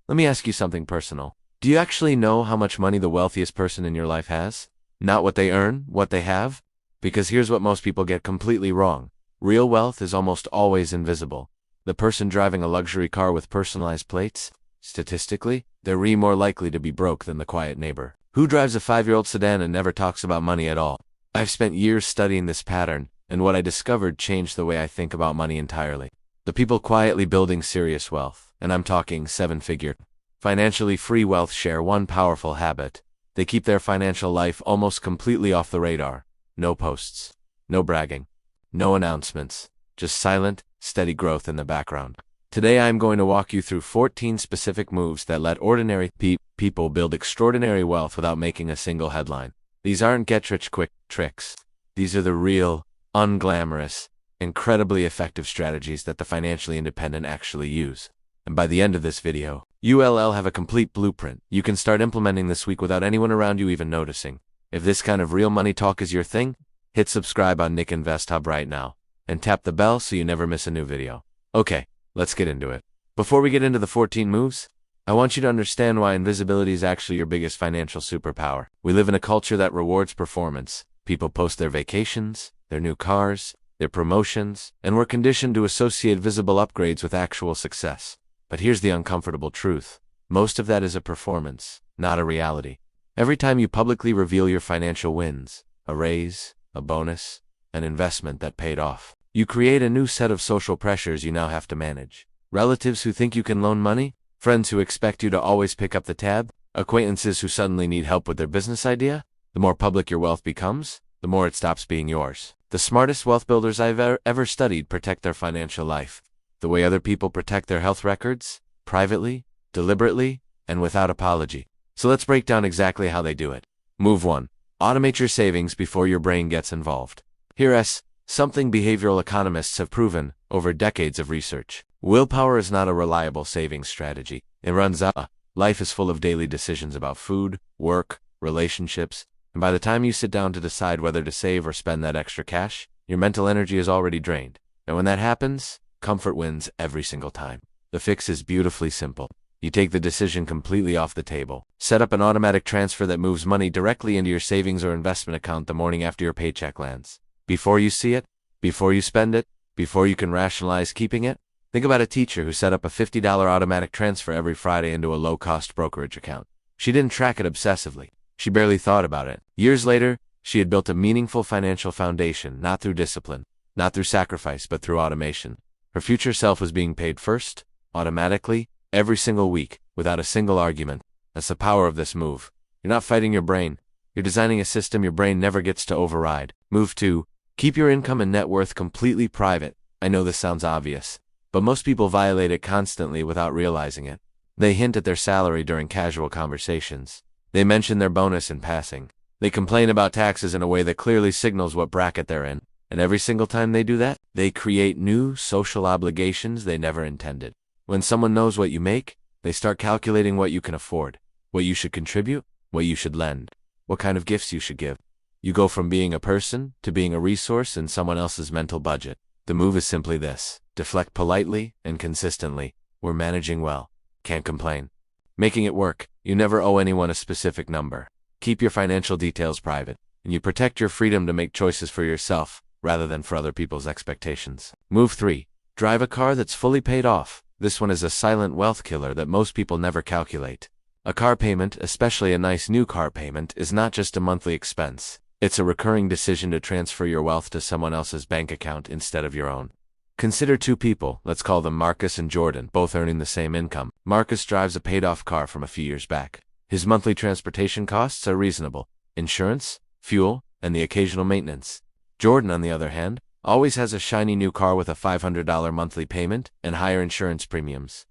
Let me ask you something personal. Do you actually know how much money the wealthiest person in your life has? Not what they earn, what they have? Because here's what most people get completely wrong. Real wealth is almost always invisible. The person driving a luxury car with personalized plates? Statistically, they're more likely to be broke than the quiet neighbor who drives a 5-year-old sedan and never talks about money at all. I've spent years studying this pattern, and what I discovered changed the way I think about money entirely. The people quietly building serious wealth, and I'm talking 7-figure, financially free wealth, share one powerful habit. They keep their financial life almost completely off the radar. No posts, no bragging, no announcements, just silent, steady growth in the background. Today I'm going to walk you through 14 specific moves that let ordinary people build extraordinary wealth without making a single headline. These aren't get-rich-quick tricks. These are the real, unglamorous, incredibly effective strategies that the financially independent actually use. And by the end of this video, you'll have a complete blueprint you can start implementing this week without anyone around you even noticing. If this kind of real money talk is your thing, hit subscribe on Nick Invest Hub right now, and tap the bell so you never miss a new video. Okay, let's get into it. Before we get into the 14 moves, I want you to understand why invisibility is actually your biggest financial superpower. We live in a culture that rewards performance. People post their vacations, their new cars, their promotions, and we're conditioned to associate visible upgrades with actual success. But here's the uncomfortable truth. Most of that is a performance, not a reality. Every time you publicly reveal your financial wins, a raise, a bonus, an investment that paid off, you create a new set of social pressures you now have to manage. Relatives who think you can loan money, friends who expect you to always pick up the tab, acquaintances who suddenly need help with their business idea. The more public your wealth becomes, the more it stops being yours. The smartest wealth builders I've ever studied protect their financial life the way other people protect their health records, privately, deliberately, and without apology. So let's break down exactly how they do it. Move 1. Automate your savings before your brain gets involved. Here's something behavioral economists have proven over decades of research. Willpower is not a reliable savings strategy. It runs out. Life is full of daily decisions about food, work, relationships, and by the time you sit down to decide whether to save or spend that extra cash, your mental energy is already drained. And when that happens, comfort wins every single time. The fix is beautifully simple. You take the decision completely off the table. Set up an automatic transfer that moves money directly into your savings or investment account the morning after your paycheck lands. Before you see it, before you spend it, before you can rationalize keeping it. Think about a teacher who set up a $50 automatic transfer every Friday into a low-cost brokerage account. She didn't track it obsessively. She barely thought about it. Years later, she had built a meaningful financial foundation, not through discipline, not through sacrifice, but through automation. Her future self was being paid first, automatically, every single week, without a single argument. That's the power of this move. You're not fighting your brain. You're designing a system your brain never gets to override. Move 2. Keep your income and net worth completely private. I know this sounds obvious, but most people violate it constantly without realizing it. They hint at their salary during casual conversations. They mention their bonus in passing. They complain about taxes in a way that clearly signals what bracket they're in. And every single time they do that, they create new social obligations they never intended. When someone knows what you make, they start calculating what you can afford, what you should contribute, what you should lend, what kind of gifts you should give. You go from being a person to being a resource in someone else's mental budget. The move is simply this. Deflect politely and consistently. We're managing well. Can't complain. Making it work. You never owe anyone a specific number. Keep your financial details private, and you protect your freedom to make choices for yourself, rather than for other people's expectations. Move 3. Drive a car that's fully paid off. This one is a silent wealth killer that most people never calculate. A car payment, especially a nice new car payment, is not just a monthly expense. It's a recurring decision to transfer your wealth to someone else's bank account instead of your own. Consider 2 people, let's call them Marcus and Jordan, both earning the same income. Marcus drives a paid-off car from a few years back. His monthly transportation costs are reasonable. Insurance, fuel, and the occasional maintenance. Jordan, on the other hand, always has a shiny new car with a $500 monthly payment and higher insurance premiums.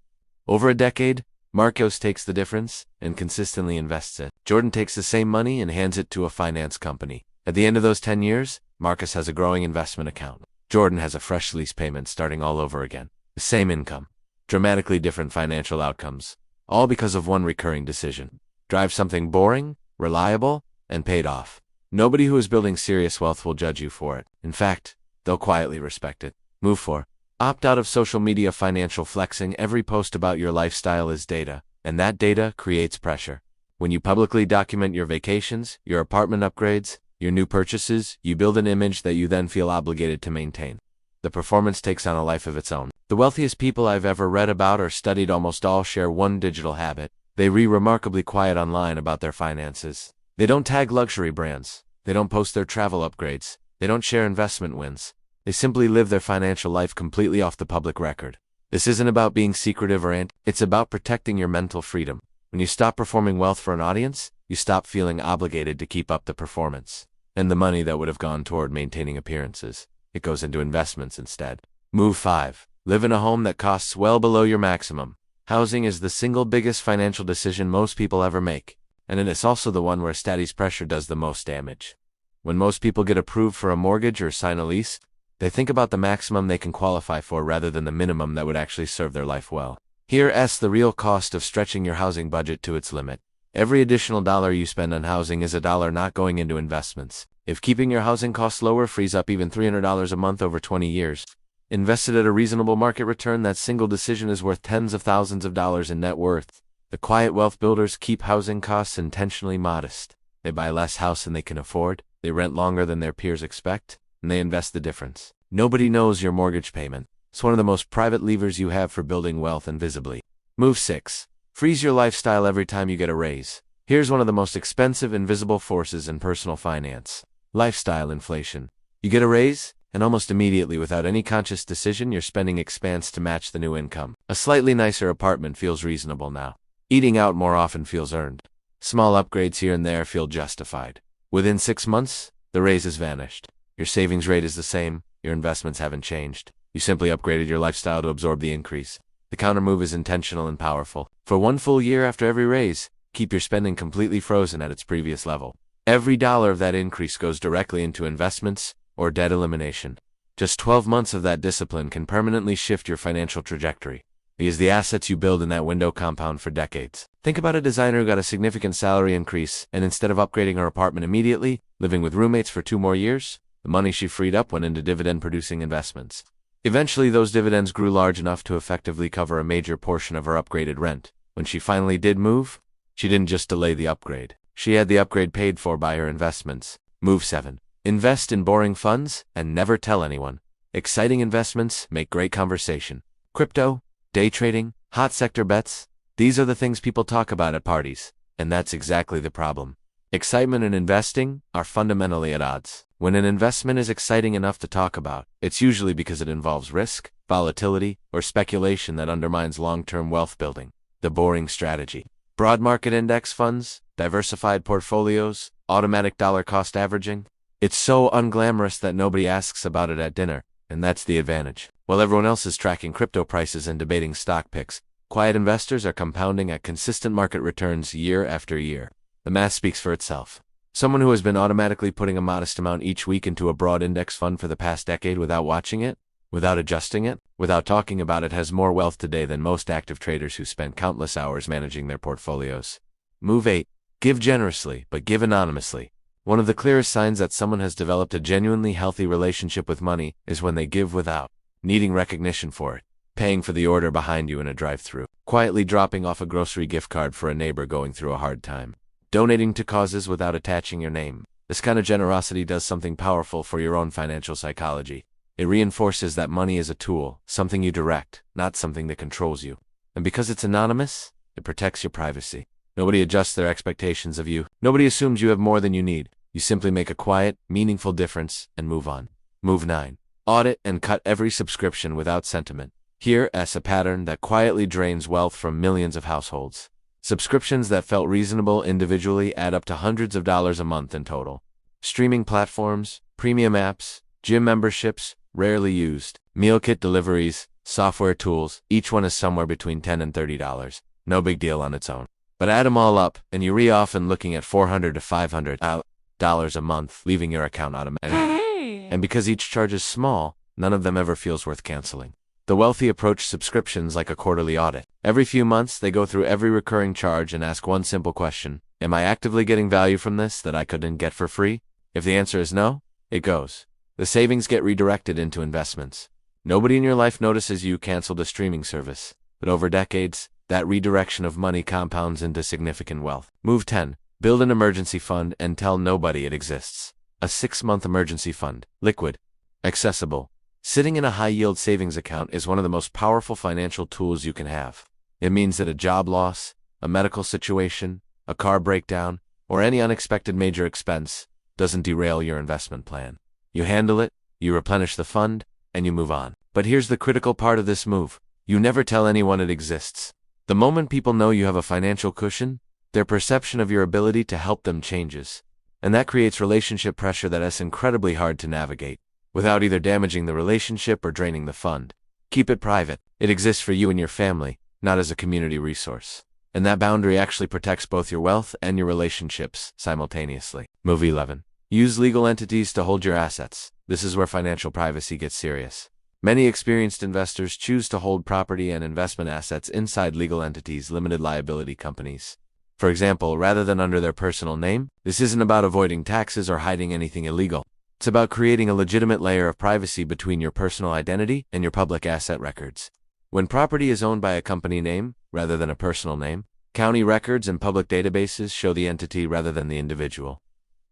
Over a decade, Marcos takes the difference and consistently invests it. Jordan takes the same money and hands it to a finance company. At the end of those 10 years, Marcus has a growing investment account. Jordan has a fresh lease payment starting all over again. The same income. Dramatically different financial outcomes. All because of one recurring decision. Drive something boring, reliable, and paid off. Nobody who is building serious wealth will judge you for it. In fact, they'll quietly respect it. Move 4. Opt out of social media financial flexing. Every post about your lifestyle is data, And that data creates pressure. When you publicly document your vacations, your apartment upgrades, your new purchases, you build an image that you then feel obligated to maintain. The performance takes on a life of its own. The wealthiest people I've ever read about or studied almost all share one digital habit. They remarkably quiet online about their finances. They don't tag luxury brands. They don't post their travel upgrades. They don't share investment wins. They simply live their financial life completely off the public record. This isn't about being secretive or it's about protecting your mental freedom. When you stop performing wealth for an audience, you stop feeling obligated to keep up the performance. And the money that would have gone toward maintaining appearances, it goes into investments instead. Move 5. Live in a home that costs well below your maximum. Housing is the single biggest financial decision most people ever make, and it is also the one where status pressure does the most damage. When most people get approved for a mortgage or sign a lease, they think about the maximum they can qualify for rather than the minimum that would actually serve their life well. Here's the real cost of stretching your housing budget to its limit. Every additional dollar you spend on housing is a dollar not going into investments. If keeping your housing costs lower frees up even $300 a month over 20 years, invested at a reasonable market return, that single decision is worth tens of thousands of dollars in net worth. The quiet wealth builders keep housing costs intentionally modest. They buy less house than they can afford, they rent longer than their peers expect, and they invest the difference. Nobody knows your mortgage payment. It's one of the most private levers you have for building wealth invisibly. Move 6. Freeze your lifestyle every time you get a raise. Here's one of the most expensive invisible forces in personal finance. Lifestyle inflation. You get a raise, and almost immediately, without any conscious decision, your spending expands to match the new income. A slightly nicer apartment feels reasonable now. Eating out more often feels earned. Small upgrades here and there feel justified. Within 6 months, the raise has vanished. Your savings rate is the same, your investments haven't changed. You simply upgraded your lifestyle to absorb the increase. The counter-move is intentional and powerful. For 1 full year after every raise, keep your spending completely frozen at its previous level. Every dollar of that increase goes directly into investments or debt elimination. Just 12 months of that discipline can permanently shift your financial trajectory, because the assets you build in that window compound for decades. Think about a designer who got a significant salary increase, and instead of upgrading her apartment immediately, living with roommates for 2 more years, the money she freed up went into dividend-producing investments. Eventually, those dividends grew large enough to effectively cover a major portion of her upgraded rent. When she finally did move, she didn't just delay the upgrade. She had the upgrade paid for by her investments. Move 7. Invest in boring funds and never tell anyone. Exciting investments make great conversation. Crypto, day trading, hot sector bets, these are the things people talk about at parties, and that's exactly the problem. Excitement and investing are fundamentally at odds. When an investment is exciting enough to talk about, it's usually because it involves risk, volatility, or speculation that undermines long-term wealth building. The boring strategy. Broad market index funds, diversified portfolios, automatic dollar cost averaging. It's so unglamorous that nobody asks about it at dinner, and that's the advantage. While everyone else is tracking crypto prices and debating stock picks, quiet investors are compounding at consistent market returns year after year. The math speaks for itself. Someone who has been automatically putting a modest amount each week into a broad index fund for the past decade without watching it, without adjusting it, without talking about it has more wealth today than most active traders who spend countless hours managing their portfolios. Move 8. Give generously, but give anonymously. One of the clearest signs that someone has developed a genuinely healthy relationship with money is when they give without needing recognition for it. Paying for the order behind you in a drive-thru. Quietly dropping off a grocery gift card for a neighbor going through a hard time. Donating to causes without attaching your name. This kind of generosity does something powerful for your own financial psychology. It reinforces that money is a tool, something you direct, not something that controls you. And because it's anonymous, it protects your privacy. Nobody adjusts their expectations of you. Nobody assumes you have more than you need. You simply make a quiet, meaningful difference and move on. Move 9. Audit and cut every subscription without sentiment. Here's a pattern that quietly drains wealth from millions of households. Subscriptions that felt reasonable individually add up to hundreds of dollars a month in total. Streaming platforms, premium apps, gym memberships, rarely used, meal kit deliveries, software tools, each one is somewhere between $10 and $30. No big deal on its own. But add them all up, and you're often looking at $400 to $500 a month, leaving your account automatically. And because each charge is small, none of them ever feels worth canceling. The wealthy approach subscriptions like a quarterly audit. Every few months, they go through every recurring charge and ask one simple question. Am I actively getting value from this that I couldn't get for free? If the answer is no, it goes. The savings get redirected into investments. Nobody in your life notices you canceled a streaming service, but over decades, That redirection of money compounds into significant wealth. Move 10. Build an emergency fund and tell nobody it exists. A 6-month emergency fund. Liquid. Accessible. Sitting in a high-yield savings account is one of the most powerful financial tools you can have. It means that a job loss, a medical situation, a car breakdown, or any unexpected major expense doesn't derail your investment plan. You handle it, you replenish the fund, and you move on. But here's the critical part of this move. You never tell anyone it exists. The moment people know you have a financial cushion, their perception of your ability to help them changes. And that creates relationship pressure that is incredibly hard to navigate, without either damaging the relationship or draining the fund. Keep it private. It exists for you and your family, not as a community resource. And that boundary actually protects both your wealth and your relationships simultaneously. Move 11. Use legal entities to hold your assets. This is where financial privacy gets serious. Many experienced investors choose to hold property and investment assets inside legal entities, limited liability companies. For example, rather than under their personal name. This isn't about avoiding taxes or hiding anything illegal. It's about creating a legitimate layer of privacy between your personal identity and your public asset records. When property is owned by a company name, rather than a personal name, county records and public databases show the entity rather than the individual.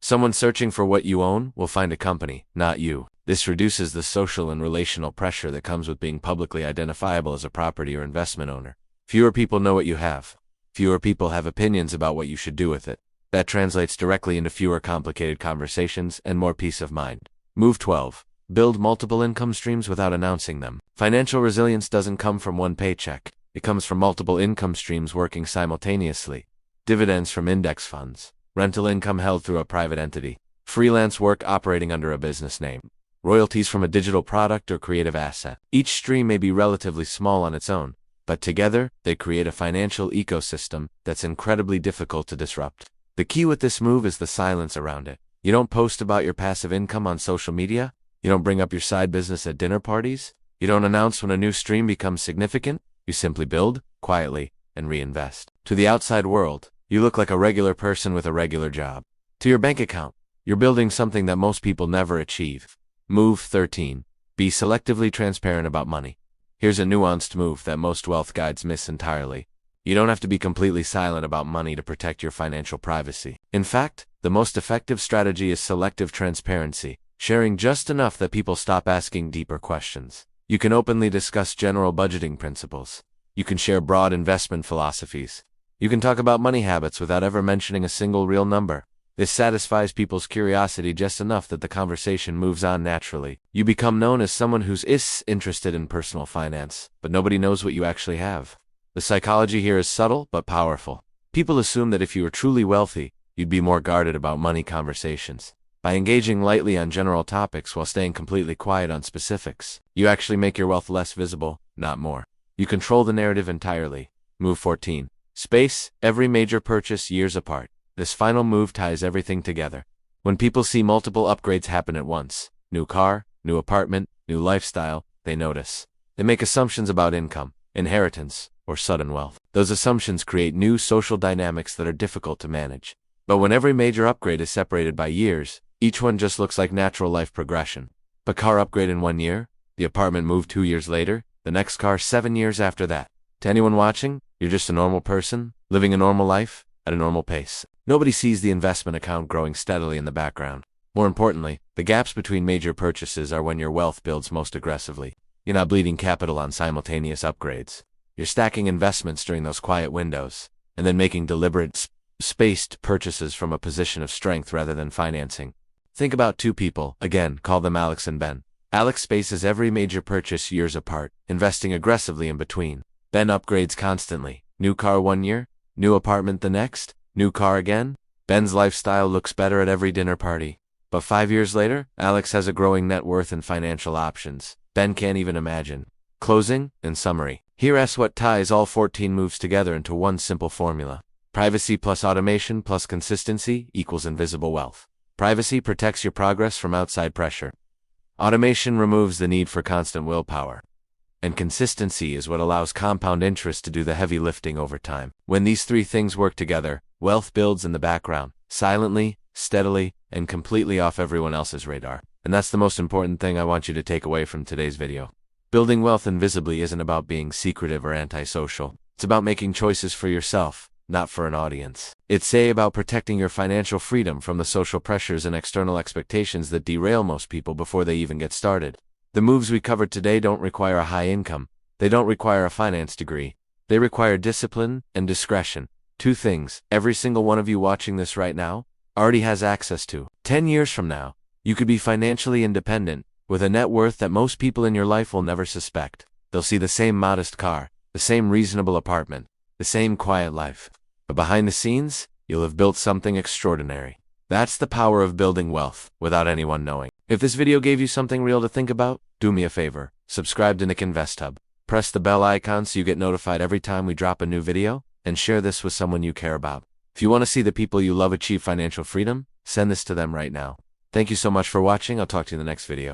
Someone searching for what you own will find a company, not you. This reduces the social and relational pressure that comes with being publicly identifiable as a property or investment owner. Fewer people know what you have. Fewer people have opinions about what you should do with it. That translates directly into fewer complicated conversations and more peace of mind. Move 12. Build multiple income streams without announcing them. Financial resilience doesn't come from one paycheck. It comes from multiple income streams working simultaneously. Dividends from index funds, rental income held through a private entity, freelance work operating under a business name, royalties from a digital product or creative asset. Each stream may be relatively small on its own, but together, they create a financial ecosystem that's incredibly difficult to disrupt. The key with this move is the silence around it. You don't post about your passive income on social media. You don't bring up your side business at dinner parties. You don't announce when a new stream becomes significant. You simply build, quietly, and reinvest. To the outside world, you look like a regular person with a regular job. To your bank account, you're building something that most people never achieve. Move 13. Be selectively transparent about money. Here's a nuanced move that most wealth guides miss entirely. You don't have to be completely silent about money to protect your financial privacy. In fact, the most effective strategy is selective transparency, sharing just enough that people stop asking deeper questions. You can openly discuss general budgeting principles. You can share broad investment philosophies. You can talk about money habits without ever mentioning a single real number. This satisfies people's curiosity just enough that the conversation moves on naturally. You become known as someone who's interested in personal finance, but nobody knows what you actually have. The psychology here is subtle but powerful. People assume that if you were truly wealthy, you'd be more guarded about money conversations. By engaging lightly on general topics while staying completely quiet on specifics, you actually make your wealth less visible, not more. You control the narrative entirely. Move 14. Space, every major purchase years apart. This final move ties everything together. When people see multiple upgrades happen at once, new car, new apartment, new lifestyle, they notice. They make assumptions about income, inheritance, or sudden wealth. Those assumptions create new social dynamics that are difficult to manage. But when every major upgrade is separated by years, each one just looks like natural life progression. The car upgrade in 1 year, the apartment moved 2 years later, the next car 7 years after that. To anyone watching, you're just a normal person, living a normal life, at a normal pace. Nobody sees the investment account growing steadily in the background. More importantly, the gaps between major purchases are when your wealth builds most aggressively. You're not bleeding capital on simultaneous upgrades. You're stacking investments during those quiet windows, and then making deliberate, spaced purchases from a position of strength rather than financing. Think about two people, again, call them Alex and Ben. Alex spaces every major purchase years apart, investing aggressively in between. Ben upgrades constantly. New car 1 year, new apartment the next, new car again. Ben's lifestyle looks better at every dinner party. But 5 years later, Alex has a growing net worth and financial options Ben can't even imagine. Closing, in summary. Here's what ties all 14 moves together into one simple formula. Privacy plus automation plus consistency equals invisible wealth. Privacy protects your progress from outside pressure. Automation removes the need for constant willpower. And consistency is what allows compound interest to do the heavy lifting over time. When these three things work together, wealth builds in the background, silently, steadily, and completely off everyone else's radar. And that's the most important thing I want you to take away from today's video. Building wealth invisibly isn't about being secretive or antisocial. It's about making choices for yourself, not for an audience. It's about protecting your financial freedom from the social pressures and external expectations that derail most people before they even get started. The moves we covered today don't require a high income. They don't require a finance degree. They require discipline and discretion. Two things every single one of you watching this right now already has access to. 10 years from now, you could be financially independent, with a net worth that most people in your life will never suspect. They'll see the same modest car, the same reasonable apartment, the same quiet life. But behind the scenes, you'll have built something extraordinary. That's the power of building wealth without anyone knowing. If this video gave you something real to think about, do me a favor. Subscribe to Nick Invest Hub. Press the bell icon so you get notified every time we drop a new video, and share this with someone you care about. If you want to see the people you love achieve financial freedom, send this to them right now. Thank you so much for watching. I'll talk to you in the next video.